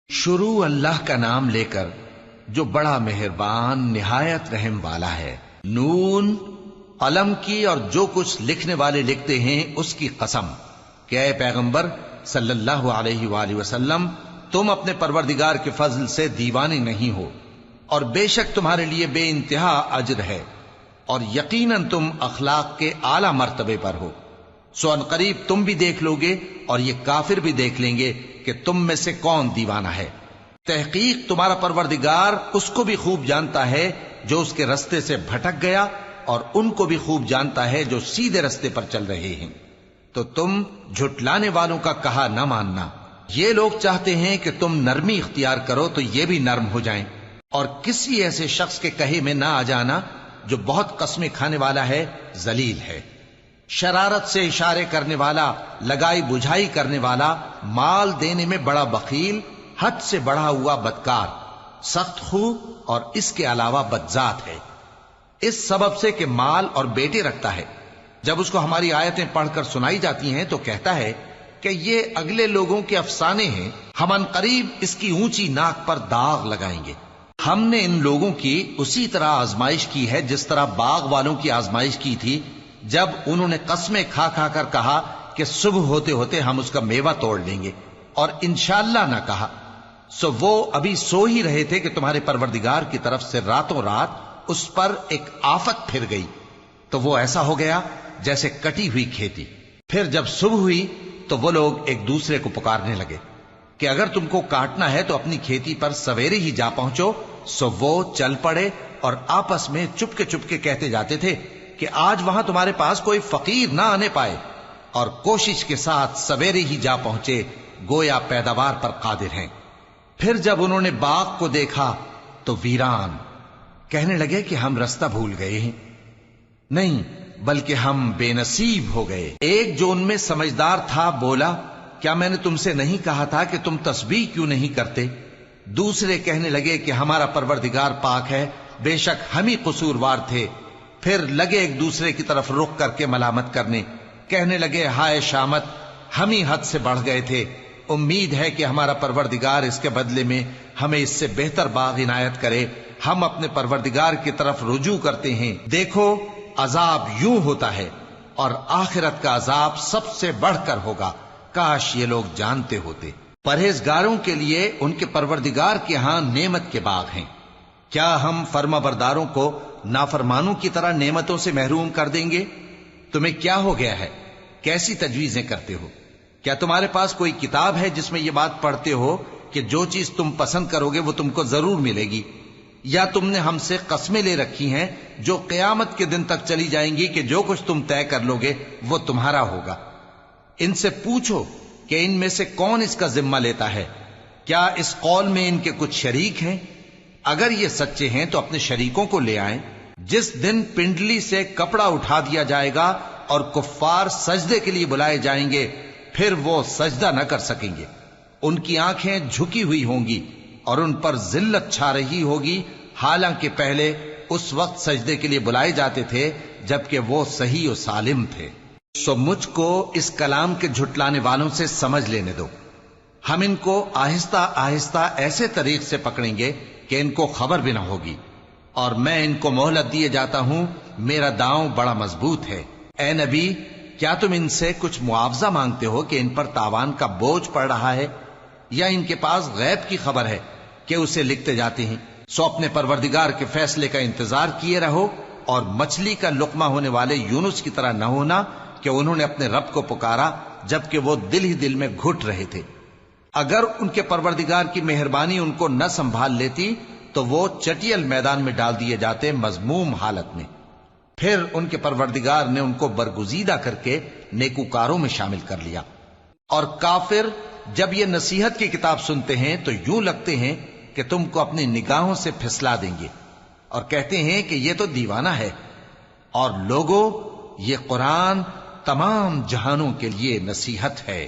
شروع اللہ کا نام لے کر جو بڑا مہربان نہایت رحم والا ہے۔ نون، قلم کی اور جو کچھ لکھنے والے لکھتے ہیں اس کی قسم کہ اے پیغمبر صلی اللہ علیہ وآلہ وسلم، تم اپنے پروردگار کے فضل سے دیوانے نہیں ہو، اور بے شک تمہارے لیے بے انتہا اجر ہے، اور یقیناً تم اخلاق کے اعلی مرتبے پر ہو۔ سو ان قریب تم بھی دیکھ لو گے اور یہ کافر بھی دیکھ لیں گے کہ تم میں سے کون دیوانہ ہے۔ تحقیق تمہارا پروردگار اس کو بھی خوب جانتا ہے جو اس کے رستے سے بھٹک گیا، اور ان کو بھی خوب جانتا ہے جو سیدھے رستے پر چل رہے ہیں۔ تو تم جھٹلانے والوں کا کہا نہ ماننا۔ یہ لوگ چاہتے ہیں کہ تم نرمی اختیار کرو تو یہ بھی نرم ہو جائیں، اور کسی ایسے شخص کے کہے میں نہ آ جانا جو بہت قسمیں کھانے والا ہے، ذلیل ہے، شرارت سے اشارے کرنے والا، لگائی بجھائی کرنے والا، مال دینے میں بڑا بخیل، حد سے بڑھا ہوا بدکار، سخت خو اور اس کے علاوہ بدذات ہے، اس سبب سے کہ مال اور بیٹے رکھتا ہے۔ جب اس کو ہماری آیتیں پڑھ کر سنائی جاتی ہیں تو کہتا ہے کہ یہ اگلے لوگوں کے افسانے ہیں، ہم ان قریب اس کی اونچی ناک پر داغ لگائیں گے۔ ہم نے ان لوگوں کی اسی طرح آزمائش کی ہے جس طرح باغ والوں کی آزمائش کی تھی، جب انہوں نے قسمیں کھا کھا کر کہا کہ صبح ہوتے ہوتے ہم اس کا میوہ توڑ لیں گے، اور انشاءاللہ نہ کہا۔ سو وہ ابھی سو ہی رہے تھے کہ تمہارے پروردگار کی طرف سے راتوں رات اس پر ایک آفت پھر گئی، تو وہ ایسا ہو گیا جیسے کٹی ہوئی کھیتی۔ پھر جب صبح ہوئی تو وہ لوگ ایک دوسرے کو پکارنے لگے کہ اگر تم کو کاٹنا ہے تو اپنی کھیتی پر سویرے ہی جا پہنچو۔ سو وہ چل پڑے اور آپس میں چپ کے کہتے جاتے تھے کہ آج وہاں تمہارے پاس کوئی فقیر نہ آنے پائے، اور کوشش کے ساتھ سویرے ہی جا پہنچے، گویا پیداوار پر قادر ہیں۔ پھر جب انہوں نے باغ کو دیکھا تو ویران، کہنے لگے کہ ہم رستہ بھول گئے ہیں، نہیں بلکہ ہم بے نصیب ہو گئے۔ ایک جو ان میں سمجھدار تھا بولا، کیا میں نے تم سے نہیں کہا تھا کہ تم تسبیح کیوں نہیں کرتے؟ دوسرے کہنے لگے کہ ہمارا پروردگار پاک ہے، بے شک ہم ہی قصوروار تھے۔ پھر لگے ایک دوسرے کی طرف رخ کر کے ملامت کرنے، کہنے لگے ہائے شامت، ہم ہی حد سے بڑھ گئے تھے، امید ہے کہ ہمارا پروردگار اس کے بدلے میں ہمیں اس سے بہتر باغ عنایت کرے۔ ہم اپنے پروردگار کی طرف رجوع کرتے ہیں، دیکھو عذاب یوں ہوتا ہے، اور آخرت کا عذاب سب سے بڑھ کر ہوگا، کاش یہ لوگ جانتے ہوتے۔ پرہیزگاروں کے لیے ان کے پروردگار کے ہاں نعمت کے باغ ہیں۔ کیا ہم فرما برداروں کو نافرمانوں کی طرح نعمتوں سے محروم کر دیں گے؟ تمہیں کیا ہو گیا ہے؟ کیسی تجویزیں کرتے ہو؟ کیا تمہارے پاس کوئی کتاب ہے جس میں یہ بات پڑھتے ہو کہ جو چیز تم پسند کرو گے وہ تم کو ضرور ملے گی؟ یا تم نے ہم سے قسمیں لے رکھی ہیں جو قیامت کے دن تک چلی جائیں گی کہ جو کچھ تم طے کر لو گے وہ تمہارا ہوگا؟ ان سے پوچھو کہ ان میں سے کون اس کا ذمہ لیتا ہے؟ کیا اس قول میں ان کے کچھ شریک ہیں؟ اگر یہ سچے ہیں تو اپنے شریکوں کو لے آئیں۔ جس دن پنڈلی سے کپڑا اٹھا دیا جائے گا اور کفار سجدے کے لیے بلائے جائیں گے، پھر وہ سجدہ نہ کر سکیں گے، ان کی آنکھیں جھکی ہوئی ہوں گی اور ان پر ذلت چھا رہی ہوگی، حالانکہ پہلے اس وقت سجدے کے لیے بلائے جاتے تھے جبکہ وہ صحیح و سالم تھے۔ سو مجھ کو اس کلام کے جھٹلانے والوں سے سمجھ لینے دو، ہم ان کو آہستہ آہستہ ایسے طریق سے پکڑیں گے کہ ان کو خبر بھی نہ ہوگی، اور میں ان کو مہلت دیے جاتا ہوں، میرا داؤں بڑا مضبوط ہے۔ اے نبی، کیا تم ان سے کچھ معاوضہ مانگتے ہو کہ ان پر تاوان کا بوجھ پڑ رہا ہے، یا ان کے پاس غیب کی خبر ہے کہ اسے لکھتے جاتے ہیں؟ سو اپنے پروردگار کے فیصلے کا انتظار کیے رہو، اور مچھلی کا لقمہ ہونے والے یونس کی طرح نہ ہونا کہ انہوں نے اپنے رب کو پکارا جبکہ وہ دل ہی دل میں گھٹ رہے تھے۔ اگر ان کے پروردگار کی مہربانی ان کو نہ سنبھال لیتی تو وہ چٹیل میدان میں ڈال دیے جاتے مذموم حالت میں۔ پھر ان کے پروردگار نے ان کو برگزیدہ کر کے نیکوکاروں میں شامل کر لیا۔ اور کافر جب یہ نصیحت کی کتاب سنتے ہیں تو یوں لگتے ہیں کہ تم کو اپنی نگاہوں سے پھسلا دیں گے، اور کہتے ہیں کہ یہ تو دیوانہ ہے۔ اور لوگوں، یہ قرآن تمام جہانوں کے لیے نصیحت ہے۔